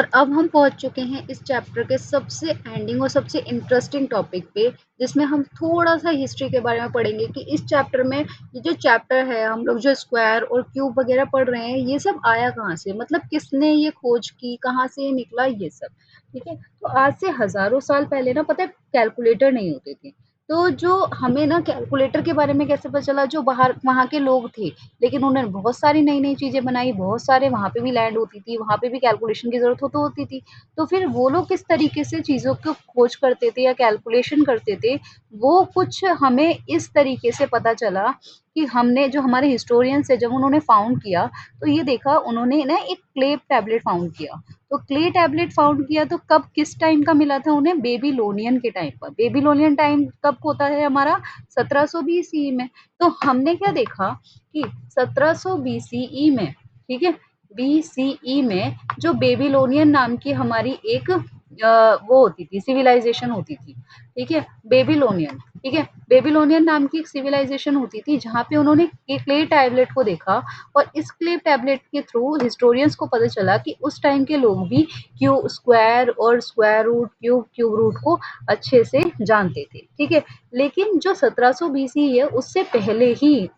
और अब हम पहुंच चुके हैं इस चैप्टर के सबसे एंडिंग और सबसे इंटरेस्टिंग टॉपिक पे, जिसमें हम थोड़ा सा हिस्ट्री के बारे में पढ़ेंगे कि इस चैप्टर में ये जो चैप्टर है, हम लोग जो स्क्वायर और क्यूब वगैरह पढ़ रहे हैं, ये सब आया कहाँ से, मतलब किसने ये खोज की, कहाँ से ये निकला, ये सब। ठीक है, तो आज से हजारों साल पहले ना, पता है, कैलकुलेटर नहीं होते थे। तो जो हमें ना कैलकुलेटर के बारे में कैसे पता चला, जो बाहर वहाँ के लोग थे, लेकिन उन्होंने बहुत सारी नई-नई चीज़ें बनाई, बहुत सारे वहाँ पे भी लैंड होती थी, वहाँ पे भी कैलकुलेशन की ज़रूरत हो तो होती थी। तो फिर वो लोग किस तरीके से चीज़ों को खोज करते थे या कैलकुलेशन करते थे, वो कुछ हमें इस तरीके से पता चला कि हमने जो हमारे हिस्टोरियंस है, जब उन्होंने फाउंड किया, तो ये देखा उन्होंने ना एक क्ले टैबलेट फाउंड किया। तो क्ले टैबलेट फाउंड किया तो कब, किस टाइम का मिला था उन्हें? बेबीलोनियन के टाइम पर। बेबीलोनियन टाइम कब होता है हमारा? 1700 बीसीई में। तो हमने क्या देखा कि 1700 बीसीई में, ठीक है, बीसीई में जो बेबीलोनियन नाम की हमारी एक वो होती थी, सिविलाइजेशन होती थी। ठीक है, बेबीलोनियन, ठीक है, बेबीलोनियन नाम की एक सिविलाइजेशन होती थी, जहाँ पे उन्होंने एक क्ले टैबलेट को देखा, और इस क्ले टैबलेट के थ्रू हिस्टोरियंस को पता चला कि उस टाइम के लोग भी क्यू स्क्वायर और square root, cube, cube root को अच्छे से जानते थे। ठीक है, लेकिन जो 1700 बीसी है, उससे पहले ही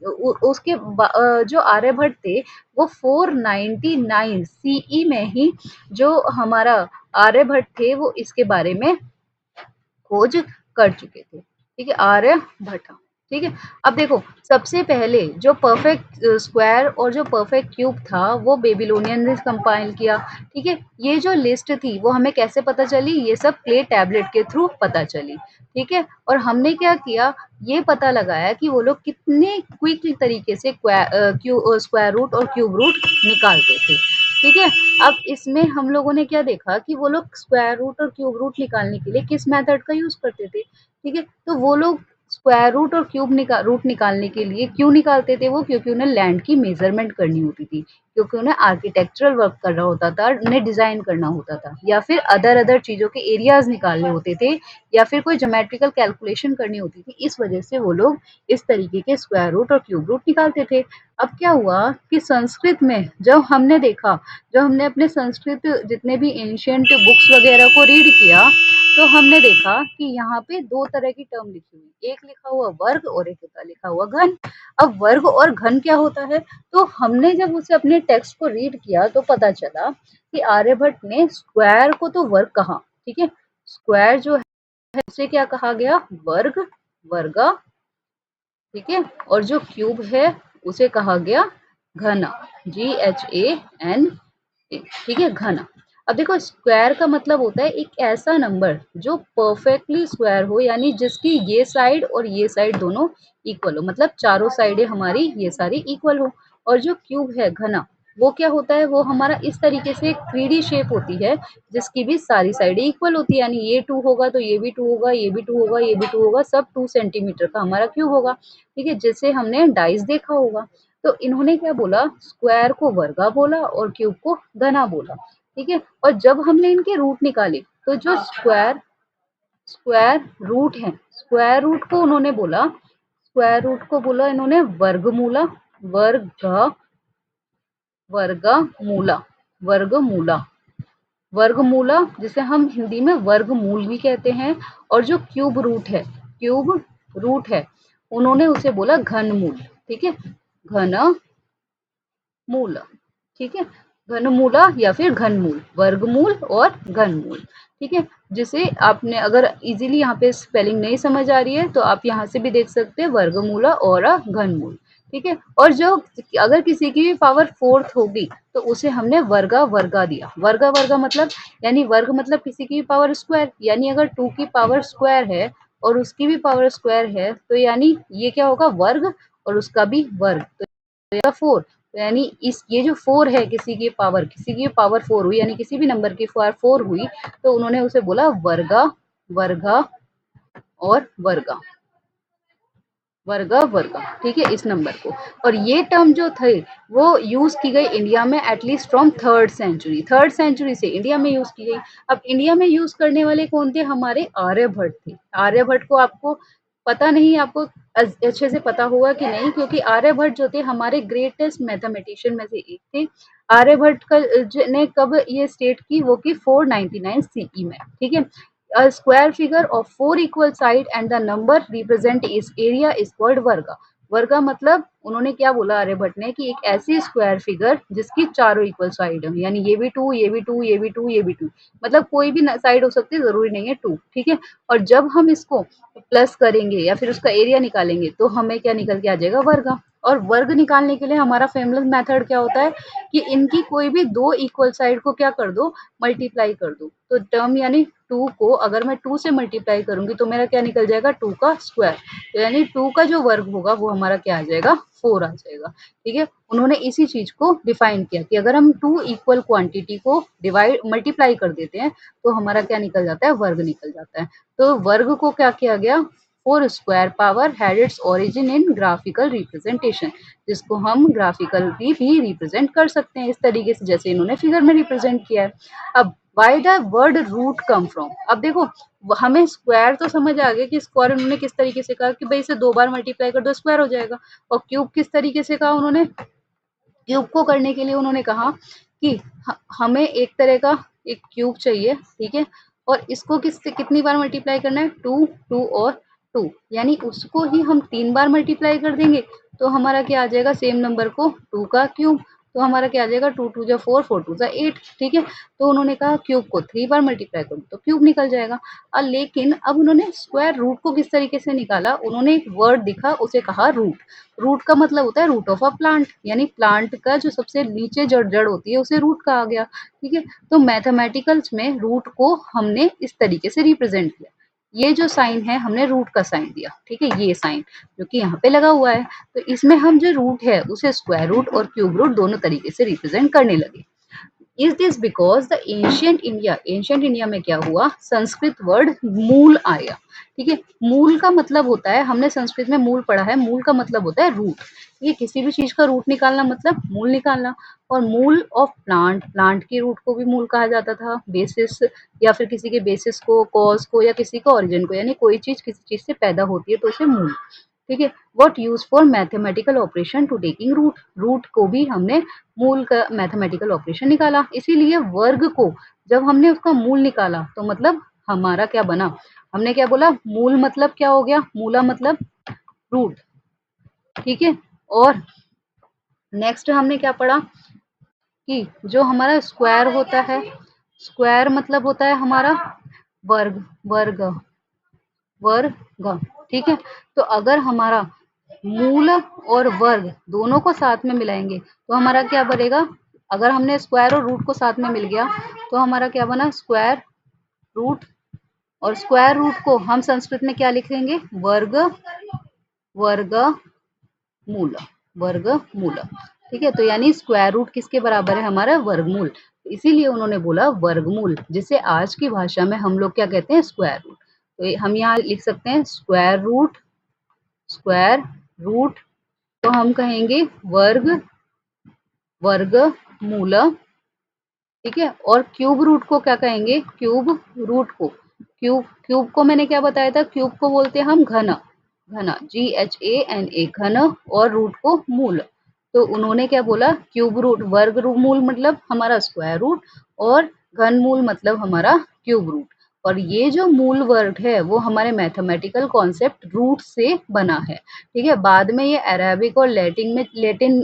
उसके जो आर्यभट्ट थे, वो 499 सीई में ही जो हमारा आर्यभट्ट थे, वो इसके बारे में खोज कर चुके थे। ठीक है, आर्यभट्ट। ठीक है, अब देखो, सबसे पहले जो परफेक्ट स्क्वायर और जो परफेक्ट क्यूब था, वो बेबीलोनियन ने कंपाइल किया। ठीक है, ये जो लिस्ट थी वो हमें कैसे पता चली? ये सब क्ले टैबलेट के थ्रू पता चली। ठीक है, और हमने क्या किया, ये पता लगाया कि वो लोग कितने क्विक तरीके से स्क्वायर रूट और क्यूब रूट निकालते थे। ठीक है, अब इसमें हम लोगों ने क्या देखा कि वो लोग स्क्वायर रूट और क्यूब रूट निकालने के लिए किस मेथड का यूज करते थे। ठीक है, तो वो लोग स्क्वायर रूट और रूट निकालने के लिए क्यों निकालते थे वो? क्योंकि उन्हें लैंड की मेजरमेंट करनी होती थी, क्योंकि उन्हें आर्किटेक्चरल वर्क करना होता था, उन्हें डिजाइन करना होता था, या फिर अदर चीजों के एरियाज निकालने होते थे, या फिर कोई ज्योमेट्रिकल कैलकुलेशन करनी होती थी। इस वजह से वो लोग इस तरीके के स्क्वायर रूट और क्यूब रूट निकालते थे। अब क्या हुआ कि संस्कृत में जब हमने देखा, जब हमने अपने संस्कृत जितने भी एंशियंट बुक्स वगैरह को रीड किया, तो हमने देखा कि यहाँ पे दो तरह की टर्म लिखी हुई, एक लिखा हुआ वर्ग और एक लिखा हुआ घन। अब वर्ग और घन क्या होता है? तो हमने जब उसे अपने टेक्स्ट को रीड किया, तो पता चला कि आर्यभट्ट ने स्क्वायर को तो वर्ग कहा, ठीक है, स्क्वायर जो है उसे क्या कहा गया? वर्ग, वर्गा। ठीक है, और जो क्यूब है उसे कहा गया घना, GHAN। ठीक है, घना। अब देखो, स्क्वायर का मतलब होता है एक ऐसा नंबर जो परफेक्टली स्क्वायर हो, यानी जिसकी ये साइड और ये साइड दोनों इक्वल हो, मतलब चारों साइडें हमारी ये सारी इक्वल हो। और जो क्यूब है घना, वो क्या होता है? वो हमारा इस तरीके से एक 3D शेप होती है, जिसकी भी सारी साइडें इक्वल होती है, यानी ये 2 होगा तो ये भी 2 होगा, ये भी 2 होगा, ये भी 2 होगा, सब 2 सेंटीमीटर का हमारा क्यूब होगा। ठीक है, जिसे हमने डाइस देखा होगा। तो इन्होंने क्या बोला? स्क्वायर को वर्गा बोला और क्यूब को घना बोला। ठीक है, और जब हमने इनके रूट निकाले, तो जो स्क्वायर स्क्वायर रूट है, स्क्वायर रूट को उन्होंने बोला, स्क्वायर रूट को बोला इन्होंने वर्गमूला, वर्ग वर्गमूला, वर्गमूला, वर्गमूला, जिसे हम हिंदी में वर्गमूल भी कहते हैं। और जो क्यूब रूट है, क्यूब रूट है, उन्होंने उसे बोला घनमूल। ठीक है, घन मूल। ठीक है, घनमूला या फिर घनमूल, वर्गमूल और घनमूल। ठीक है, जिसे आपने अगर इजीली यहाँ पे स्पेलिंग नहीं समझ आ रही है, तो आप यहाँ से भी देख सकते हैं, वर्गमूला और घनमूल। ठीक है, और जो अगर किसी की भी पावर 4 होगी, तो उसे हमने वर्गा वर्गा दिया। वर्गा वर्गा मतलब, यानी वर्ग मतलब किसी की भी पावर स्क्वायर, यानी अगर 2 की पावर स्क्वायर है और उसकी भी पावर स्क्वायर है, तो यानी ये क्या होगा? वर्ग, और उसका भी वर्ग, तो 4। तो यानी इस ये जो 4 है, किसी की पावर 4 हुई, यानी किसी भी नंबर की पावर 4 हुई, तो उन्होंने उसे बोला वर्गा, वर्गा और वर्गा, वर्गा वर्गा। ठीक है, इस नंबर को। और ये टर्म जो थे, वो यूज की गई इंडिया में at least from 3rd century, 3rd century से इंडिया में यूज की गई। अब इंडिया में यूज करने वाले कौन थे? हमारे आर्यभट्ट थे। आर्यभट्ट को आपको पता नहीं आपको अच्छे से पता होगा कि नहीं, क्योंकि आर्यभट्ट जो थे हमारे ग्रेटेस्ट मैथमेटिशियन में से एक थे। आर्यभट्ट का ने कब ये स्टेट की, वो की 499 सीई में, ठीक है। A square figure of four equal side and the number represent its area is called वर्गा। वर्गा मतलब उन्होंने क्या बोला आर्यभट्ट ने कि एक ऐसी स्क्वायर फिगर जिसकी चारों इक्वल साइड हो, यानी ये भी टू, ये भी टू, ये भी टू, ये भी टू, मतलब कोई भी साइड हो सकती है, जरूरी नहीं है टू, ठीक है। और जब हम इसको प्लस करेंगे या फिर उसका एरिया निकालेंगे तो हमें क्या निकल के आ जाएगा, वर्गा। और वर्ग निकालने के लिए हमारा फेमस मेथड क्या होता है कि इनकी कोई भी दो इक्वल साइड को क्या कर दो, मल्टीप्लाई कर दो। तो टर्म यानी टू को अगर मैं टू से मल्टीप्लाई करूंगी तो मेरा क्या निकल जाएगा, टू का स्क्वायर। तो यानी टू का जो वर्ग होगा वो हमारा क्या आ जाएगा, फोर आ जाएगा, ठीक है। उन्होंने इसी चीज को डिफाइन किया कि अगर हम टू इक्वल क्वांटिटी को डिवाइड मल्टीप्लाई कर देते हैं तो हमारा क्या निकल जाता है, वर्ग निकल जाता है। तो वर्ग को क्या किया गया, four square power had its origin in graphical representation, जिसको हम ग्राफिकली भी रिप्रेजेंट कर सकते हैं इस तरीके से जैसे इन्होंने फिगर में रिप्रेजेंट किया है। अब why the word root come from, अब देखो हमें स्क्वायर तो समझ आ गया कि स्क्वायर उन्होंने किस तरीके से कहा कि भाई इसे दो बार मल्टीप्लाई कर दो स्क्वायर हो जाएगा। और क्यूब किस तरीके से कहा उन्होंने, क्यूब को करने के लिए उन्होंने कहा कि हमें एक तरह का एक क्यूब चाहिए, ठीक है। और इसको किससे कितनी बार मल्टीप्लाई करना है, टू, टू और टू, यानी उसको ही हम तीन बार मल्टीप्लाई कर देंगे तो हमारा क्या आ जाएगा, सेम नंबर को टू का क्यूब। तो हमारा क्या आ जाएगा, टू टू जा फोर, फोर टू जा एट, ठीक है। तो उन्होंने कहा क्यूब को थ्री बार मल्टीप्लाई करो तो क्यूब निकल जाएगा। लेकिन अब उन्होंने स्क्वायर रूट को किस तरीके से निकाला, उन्होंने एक वर्ड दिखा उसे कहा रूट। रूट का मतलब होता है रूट ऑफ अ प्लांट, यानी प्लांट का जो सबसे नीचे जड़ जड़ होती है उसे रूट कहा गया, ठीक है। तो मैथमेटिकल्स में रूट को हमने इस तरीके से रिप्रेजेंट किया। ये जो साइन है हमने रूट का साइन दिया, ठीक है, ये साइन जो कि यहाँ पे लगा हुआ है। तो इसमें हम जो रूट है उसे स्क्वायर रूट और क्यूब रूट दोनों तरीके से रिप्रेजेंट करने लगे। Is this because the ancient India में क्या हुआ, संस्कृत वर्ड मूल आया, ठीक है। मूल का मतलब होता है, हमने संस्कृत में मूल पढ़ा है, मूल का मतलब होता है रूट। ये किसी भी चीज का रूट निकालना मतलब मूल निकालना। और मूल ऑफ प्लांट, प्लांट के रूट को भी मूल कहा जाता था, बेसिस या फिर किसी के बेसिस को, कॉज को या किसी का ओरिजिन को, यानी कोई चीज किसी चीज से पैदा होती है तो उसे मूल, ठीक है। What use for mathematical operation to taking root, root को भी हमने मूल का मैथमेटिकल ऑपरेशन निकाला। इसीलिए वर्ग को जब हमने उसका मूल निकाला तो मतलब हमारा क्या बना, हमने क्या बोला, मूल मतलब क्या हो गया, मूला मतलब रूट, ठीक है। और नेक्स्ट हमने क्या पढ़ा कि जो हमारा स्क्वायर होता है, स्क्वायर मतलब होता है हमारा वर्ग, वर्ग, वर्ग, ठीक है। तो अगर हमारा मूल और वर्ग दोनों को साथ में मिलाएंगे तो हमारा क्या बनेगा, अगर हमने स्क्वायर और रूट को साथ में मिल गया तो हमारा क्या बना, स्क्वायर रूट। और स्क्वायर रूट को हम संस्कृत में क्या लिखेंगे, वर्ग, वर्ग मूल, वर्ग मूल, ठीक है। तो यानी स्क्वायर रूट किसके बराबर है, हमारा वर्गमूल। इसीलिए उन्होंने बोला वर्गमूल, जिसे आज की भाषा में हम लोग क्या कहते हैं, स्क्वायर रूट। तो हम यहाँ लिख सकते हैं स्क्वायर रूट, स्क्वायर रूट तो हम कहेंगे वर्ग, वर्ग मूल, ठीक है। और क्यूब रूट को क्या कहेंगे, क्यूब रूट को, क्यूब, क्यूब को मैंने क्या बताया था, क्यूब को बोलते हैं हम घन, घन, GHANA, घन, और रूट को मूल। तो उन्होंने क्या बोला, क्यूब रूट, वर्ग रूट मूल मतलब हमारा स्क्वायर रूट, और घन मूल मतलब हमारा क्यूब रूट। और ये जो मूल वर्ड है वो हमारे मैथमेटिकल कॉन्सेप्ट रूट से बना है, ठीक है। बाद में ये अरेबिक और लैटिन में, लैटिन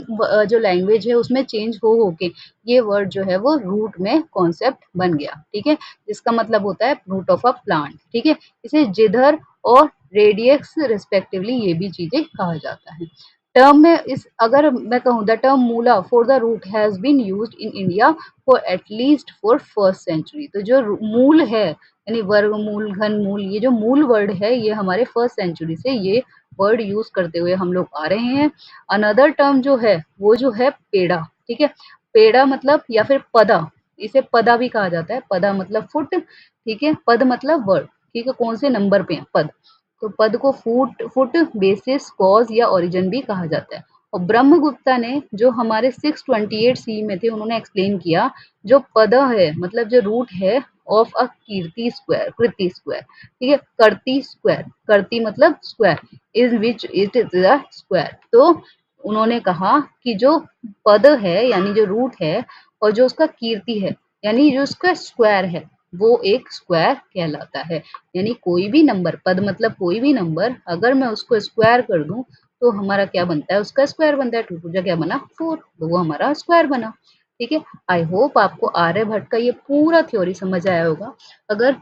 जो लैंग्वेज है उसमें चेंज हो के ये वर्ड जो है वो रूट में कॉन्सेप्ट बन गया, ठीक है, जिसका मतलब होता है रूट ऑफ अ प्लांट, ठीक है। इसे जिधर और रेडियस रिस्पेक्टिवली ये भी चीजें कहा जाता है। टर्म में इस अगर मैं कहूँ the term mula for the root has been used in India for at least for first century. तो जो मूल है यानी वर्गमूल, घनमूल, ये जो मूल वर्ड है ये हमारे फर्स्ट सेंचुरी से ये वर्ड यूज करते हुए हम लोग आ रहे हैं। अनदर टर्म जो है वो जो है पेड़ा, ठीक है। पेड़ा मतलब या फिर पदा, इसे पदा भी कहा जाता है, पदा मतलब फुट, ठीक है, पद मतलब वर्ड, ठीक है, कौन से नंबर पे है पद। तो पद को फुट, फुट, बेसिस, कॉज या ओरिजिन भी कहा जाता है। और ब्रह्मगुप्ता ने जो हमारे 628 सी में थे उन्होंने एक्सप्लेन किया जो पद है मतलब जो रूट है of a Kirti square, Kriti square, ठीक है, कर्ती स्क्वायर, कर्ती मतलब square, is which it is a square. तो उन्होंने कहा कि जो पद है यानी जो रूट है और जो उसका कीर्ति है यानी जो उसका स्क्वायर है वो एक स्क्वायर कहलाता है। यानी कोई भी नंबर, पद मतलब कोई भी नंबर, अगर मैं उसको स्क्वायर कर दूं तो हमारा क्या बनता है, उसका स्क्वायर बनता है। 2 टू जा क्या बना 4, तो वो हमारा स्क्वायर बना। ठीक है, आई होप आपको आर्यभट्ट का ये पूरा थ्योरी समझ आया होगा। अगर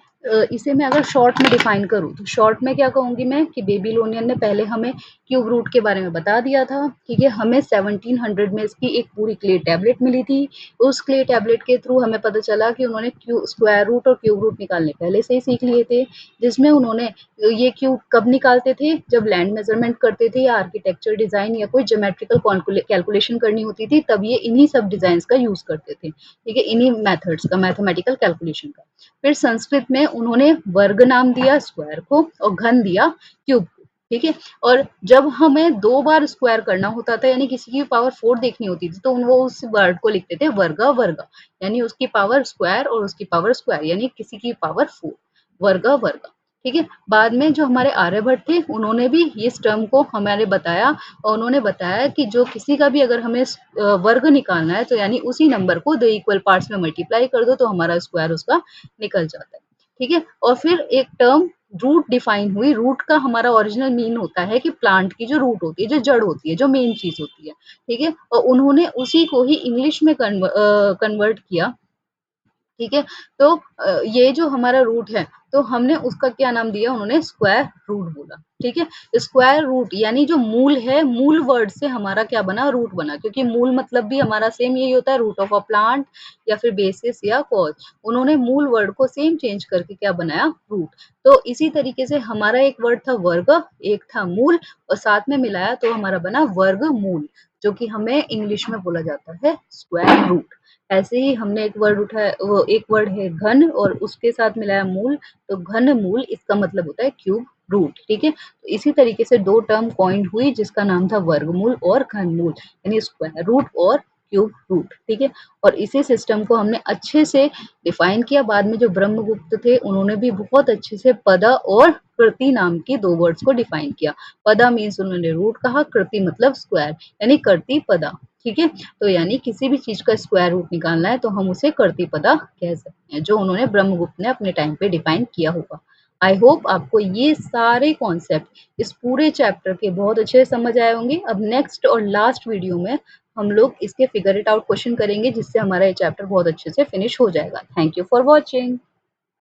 इसे मैं अगर शॉर्ट में डिफाइन करूँ तो शॉर्ट में क्या कहूंगी मैं कि बेबीलोनियन ने पहले हमें क्यूब रूट के बारे में बता दिया था। ठीक है, हमें 1700 में इसकी एक पूरी क्ले टैबलेट मिली थी। उस क्ले टैबलेट के थ्रू हमें पता चला कि उन्होंने स्क्वायर रूट और क्यूब रूट निकालने पहले से ही सीख लिए थे, जिसमें उन्होंने ये क्यूब कब निकालते थे, जब लैंड मेजरमेंट करते थे या आर्किटेक्चर डिजाइन या कोई ज्योमेट्रिकल कैलकुलेशन करनी होती थी, तब ये इन्हीं सब डिजाइन का यूज करते थे। ठीक है, इन्हीं मेथड्स का, मैथमेटिकल कैलकुलेशन का। फिर संस्कृत में उन्होंने वर्ग नाम दिया स्क्वायर को और घन दिया क्यूब को। ठीक है, और जब हमें 2 बार स्क्वायर करना होता था यानी किसी की पावर 4 देखनी होती थी तो वो उस वर्ड को लिखते थे वर्गा वर्गा, यानी उसकी पावर स्क्वायर और उसकी पावर स्क्वायर यानी किसी की पावर 4, वर्गा वर्गा। ठीक है, बाद में जो हमारे आर्यभट्ट थे उन्होंने भी इस टर्म को हमारे बताया और उन्होंने बताया कि जो किसी का भी अगर हमें वर्ग निकालना है तो यानी उसी नंबर को 2 इक्वल पार्ट्स में मल्टीप्लाई कर दो तो हमारा स्क्वायर उसका निकल जाता है। ठीक है, और फिर एक टर्म रूट डिफाइन हुई। रूट का हमारा ओरिजिनल मीन होता है कि प्लांट की जो रूट होती है, जो जड़ होती है, जो मेन चीज होती है। ठीक है, और उन्होंने उसी को ही इंग्लिश में कन्वर्ट किया। ठीक है, तो ये जो हमारा रूट है तो हमने उसका क्या नाम दिया, उन्होंने स्क्वायर रूट बोला। ठीक है, स्क्वायर रूट यानी जो मूल है, मूल वर्ड से हमारा क्या बना, रूट बना, क्योंकि मूल मतलब भी हमारा सेम यही होता है, रूट ऑफ अ प्लांट या फिर बेसिस या कॉज। उन्होंने मूल वर्ड को सेम चेंज करके क्या बनाया, रूट। तो इसी तरीके से हमारा एक वर्ड था वर्ग, एक था मूल, और साथ में मिलाया तो हमारा बना वर्ग मूल, जो कि हमें इंग्लिश में बोला जाता है स्क्वायर रूट। ऐसे ही हमने एक वर्ड उठाया, वो एक वर्ड है घन और उसके साथ मिलाया मूल, तो घन मूल इसका मतलब होता है क्यूब रूट। ठीक है, तो इसी तरीके से 2 टर्म कॉइंड हुई जिसका नाम था वर्गमूल और घनमूल, यानी स्क्वायर रूट और क्यूब रूट। ठीक है, और इसी सिस्टम को हमने अच्छे से डिफाइन किया। बाद में जो ब्रह्मगुप्त थे उन्होंने भी बहुत अच्छे से पदा और कृति नाम की 2 वर्ड्स को डिफाइन किया। पदा मीन्स उन्होंने रूट कहा, कृति मतलब स्क्वायर यानी कर्ति पदा। ठीक है, तो यानी किसी भी चीज का स्क्वायर रूट निकालना है तो हम उसे कर्तिपदा कह सकते हैं, जो उन्होंने ब्रह्मगुप्त ने अपने टाइम पे डिफाइन किया होगा। आई होप आपको ये सारे कॉन्सेप्ट इस पूरे चैप्टर के बहुत अच्छे से समझ आए होंगे। अब नेक्स्ट और लास्ट वीडियो में हम लोग इसके फिगर इट आउट क्वेश्चन करेंगे, जिससे हमारा ये चैप्टर बहुत अच्छे से फिनिश हो जाएगा। Thank you for watching.